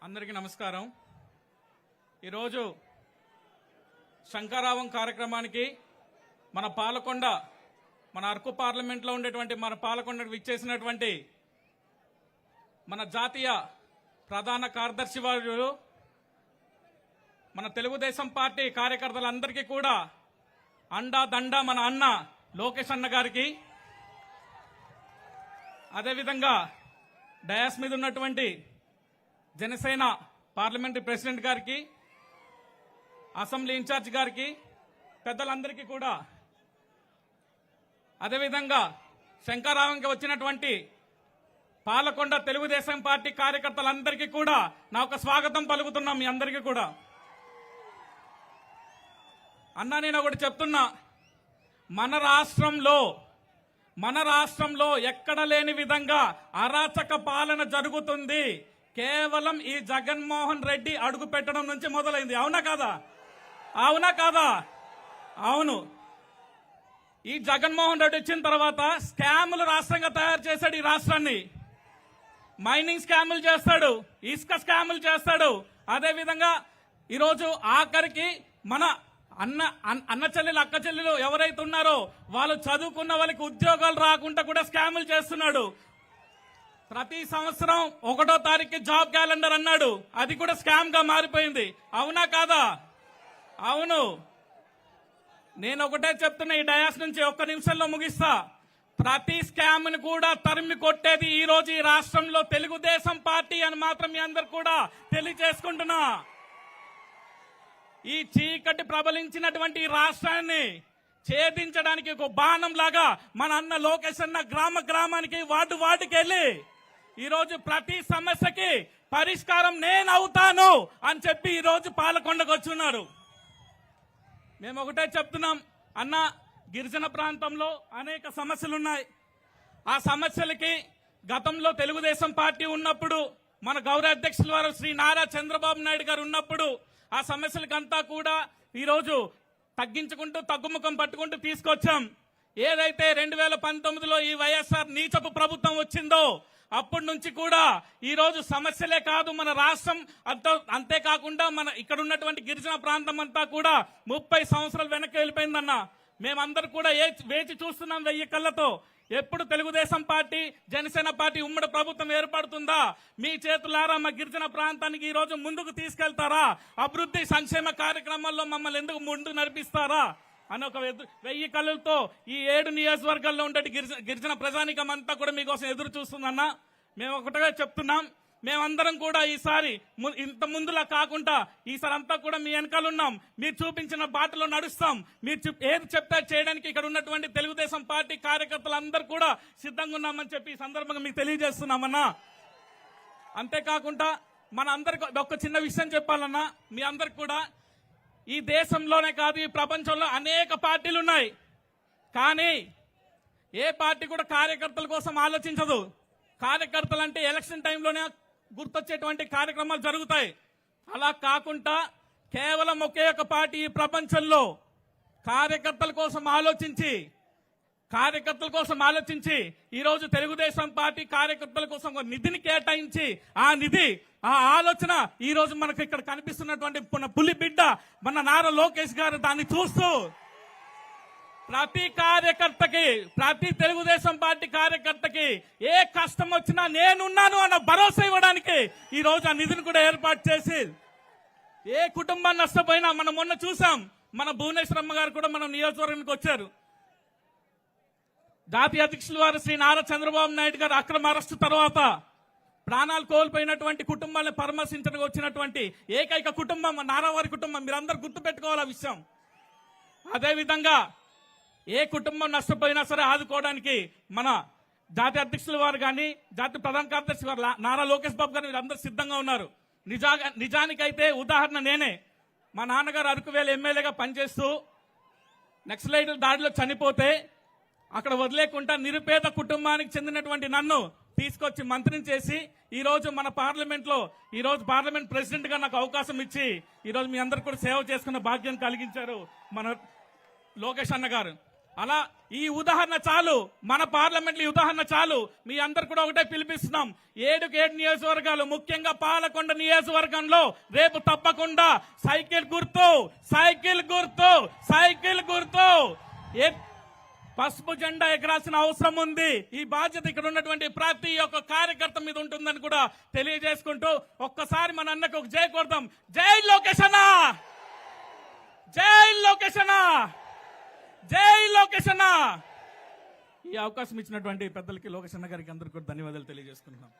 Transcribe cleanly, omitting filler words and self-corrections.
అందరికీ నమస్కారం. ఈరోజు శంకరావం కార్యక్రమానికి మన పాలకొండ, మన అరకు పార్లమెంట్లో ఉండేటువంటి మన పాలకొండకు విచ్చేసినటువంటి మన జాతీయ ప్రధాన కార్యదర్శి వారు, మన తెలుగుదేశం పార్టీ కార్యకర్తలందరికీ కూడా అండా దండ మన అన్న లోకేష్ అన్న గారికి, అదేవిధంగా డయాస్ మీద ఉన్నటువంటి జనసేన పార్లమెంటరీ ప్రెసిడెంట్ గారికి, అసెంబ్లీ ఇన్ఛార్జ్ గారికి, పెద్దలందరికీ కూడా, అదేవిధంగా శంకరావంకి వచ్చినటువంటి పాలకొండ తెలుగుదేశం పార్టీ కార్యకర్తలందరికీ కూడా నా ఒక స్వాగతం పలుకుతున్నాం. మీ అందరికీ కూడా అన్నా, నేను ఒకటి చెప్తున్నా, మన రాష్ట్రంలో ఎక్కడ లేని విధంగా అరాచక పాలన జరుగుతుంది. కేవలం ఈ జగన్మోహన్ రెడ్డి అడుగు పెట్టడం నుంచి మొదలైంది. అవునా కాదా? అవునా కాదా? అవును. ఈ జగన్మోహన్ రెడ్డి వచ్చిన తర్వాత స్కాములు రాష్ట్రంగా తయారు చేశాడు. ఈ రాష్ట్రాన్ని మైనింగ్ స్కాములు చేస్తాడు, ఇసుక స్కాములు చేస్తాడు. అదేవిధంగా ఈరోజు ఆఖరికి మన అన్న చెల్లెలు, అక్క చెల్లెలు ఎవరైతే ఉన్నారో వాళ్ళు చదువుకున్న వాళ్ళకి ఉద్యోగాలు రాకుండా కూడా స్కాములు చేస్తున్నాడు. ప్రతి సంవత్సరం 1వ తారీఖు జాబ్ క్యాలెండర్ అన్నాడు, అది కూడా స్కామ్ గా మారిపోయింది. అవునా కాదా? అవును. నేను ఒకటే చెప్తున్నా, ఈ డయాస్ నుంచి ఒక్క నిమిషంలో ముగిస్తా. ప్రతి స్కామ్ ని కూడా తరిమి కొట్టేది ఈ రోజు ఈ రాష్ట్రంలో తెలుగుదేశం పార్టీ అని మాత్రం మీ అందరు కూడా తెలియజేసుకుంటున్నా. ఈ చీకటి ప్రబలించినటువంటి రాష్ట్రాన్ని ఛేదించడానికి ఒక బాణం లాగా మన అన్న లోకేష్ అన్న గ్రామానికి వార్డుకి వెళ్ళి ఈరోజు ప్రతి సమస్యకి పరిష్కారం నేను అవుతాను అని చెప్పి ఈరోజు పాలకొండకు వచ్చున్నారు. మేము ఒకటే చెప్తున్నాం, అన్న గిరిజన ప్రాంతంలో అనేక సమస్యలున్నాయి. ఆ సమస్యలకి గతంలో తెలుగుదేశం పార్టీ ఉన్నప్పుడు, మన గౌరవ అధ్యక్షుల వారు శ్రీ నారా చంద్రబాబు నాయుడు గారు ఉన్నప్పుడు ఆ సమస్యలకంతా కూడా ఈరోజు తగ్గించుకుంటూ తగ్గుముఖం పట్టుకుంటూ తీసుకొచ్చాం. ఏదైతే 2019లో ఈ వైఎస్ఆర్ నీచపు ప్రభుత్వం వచ్చిందో అప్పటి నుంచి కూడా ఈ రోజు సమస్యలే కాదు, మన రాష్ట్రం అంతేకాకుండా మన ఇక్కడ ఉన్నటువంటి గిరిజన ప్రాంతం అంతా కూడా 30 సంవత్సరాలు వెనక్కి వెళ్ళిపోయిందన్న. మేమందరూ కూడా వేచి చూస్తున్నాం 1000 కళ్ళతో. ఎప్పుడు తెలుగుదేశం పార్టీ, జనసేన పార్టీ ఉమ్మడి ప్రభుత్వం ఏర్పడుతుందా? మీ చేతులారా మా గిరిజన ప్రాంతానికి ఈ రోజు ముందుకు తీసుకెళ్తారా? అభివృద్ధి సంక్షేమ కార్యక్రమాల్లో మమ్మల్ని ఎందుకు ముందుకు నడిపిస్తారా అని ఒక 1000 కళ్ళతో ఈ 7 నియోజకవర్గాల్లో ఉండే గిరిజన ప్రజానికం అంతా కూడా మీకోసం ఎదురు చూస్తుందన్న. మేము ఒకటిగా చెప్తున్నాం, మేమందరం కూడా ఈసారి ఇంత ముందులా కాకుండా ఈసారి అంతా కూడా మీ వెనకాలన్నాం. మీరు చూపించిన బాటలో నడుస్తాం. మీరు ఏది చెప్తే చేయడానికి ఇక్కడ ఉన్నటువంటి తెలుగుదేశం పార్టీ కార్యకర్తలందరూ కూడా సిద్ధంగా ఉన్నామని చెప్పి ఈ సందర్భంగా మీకు తెలియజేస్తున్నామన్నా. అంతేకాకుండా మన అందరికి ఒక చిన్న విషయం చెప్పాలన్నా, మీ అందరికి కూడా ఈ దేశంలోనే కాదు ఈ ప్రపంచంలో అనేక పార్టీలు ఉన్నాయి. కానీ ఏ పార్టీ కూడా కార్యకర్తల కోసం ఆలోచించదు. కార్యకర్తలు అంటే ఎలక్షన్ టైంలోనే గుర్తొచ్చేటువంటి కార్యక్రమాలు జరుగుతాయి. అలా కాకుండా కేవలం ఒకే ఒక పార్టీ ఈ ప్రపంచంలో కార్యకర్తల కోసం ఆలోచించి ఈరోజు తెలుగుదేశం పార్టీ కార్యకర్తల కోసం ఒక నిధిని కేటాయించి ఆ ఆలోచన ఈ రోజు మనకు ఇక్కడ కనిపిస్తున్నటువంటి పులి బిడ్డ మన నారా లోకేష్ గారు దాన్ని చూస్తూ ప్రతి కార్యకర్తకి, ప్రతి తెలుగుదేశం పార్టీ కార్యకర్తకి ఏ కష్టం వచ్చినా నేనున్నాను అన్న భరోసా ఇవ్వడానికి ఈ రోజు ఆ నిధిని కూడా ఏర్పాటు చేసి, ఏ కుటుంబం నష్టపోయినా మనం మొన్న చూసాం, మన భువనేశ్వరమ్మ గారు కూడా మన నియోజకవర్గానికి వచ్చారు. జాతీయ అధ్యక్షుల వారు శ్రీ నారా చంద్రబాబు నాయుడు గారు అక్రమ అరెస్టు తర్వాత ప్రాణాలు కోల్పోయినటువంటి కుటుంబాలను పరామర్శించడానికి వచ్చినటువంటి ఏకైక కుటుంబం నారావారి కుటుంబం. మీరందరూ గుర్తుపెట్టుకోవాలి ఆ విషయం. అదేవిధంగా ఏ కుటుంబం నష్టపోయినా సరే ఆదుకోవడానికి మన జాతీయ అధ్యక్షుల వారు కానీ, జాతీయ ప్రధాన కార్యదర్శి వారు నారా లోకేష్ బాబు గారు వీరందరూ సిద్ధంగా ఉన్నారు. నిజానికైతే ఉదాహరణ నేనే. మా నాన్నగారు అరకువేలు ఎమ్మెల్యేగా పనిచేస్తూ నక్సలైట్ల దాడిలో చనిపోతే అక్కడ వదిలేకుండా నిరుపేద కుటుంబానికి చెందినటువంటి నన్ను తీసుకొచ్చి మంత్రిని చేసి ఈ రోజు మన పార్లమెంట్ ప్రెసిడెంట్ గా నాకు అవకాశం ఇచ్చి ఈ రోజు మీ అందరు కూడా సేవ చేసుకున్న భాగ్యం కలిగించారు మన లోకేష్ అన్న గారు. అలా ఈ ఉదాహరణ చాలు, మన పార్లమెంట్ ఈ ఉదాహరణ చాలు. మీ అందరు కూడా ఒకటే పిలిపిస్తున్నాం, 7 నియోజకవర్గాలు, ముఖ్యంగా పాలకొండ నియోజకవర్గంలో రేపు తప్పకుండా సైకిల్ గుర్తు, సైకిల్ గుర్తు, సైకిల్ గుర్తు పసుపు జెండా ఎగరాల్సిన అవసరం ఉంది. ఈ బాధ్యత ఇక్కడ ఉన్నటువంటి ప్రతి ఒక్క కార్యకర్త మీద ఉంటుందని కూడా తెలియజేసుకుంటూ ఒక్కసారి మన అన్నకు ఒక జై కొడదాం. జై లోకేష్ అన్న, జై లోకేష్ అన్న, జై లోకేష్ అన్న. ఈ అవకాశం ఇచ్చినటువంటి పెద్దలకి, లోకేష్ అన్న గారికి అందరికీ కూడా ధన్యవాదాలు తెలియజేసుకుంటున్నాం.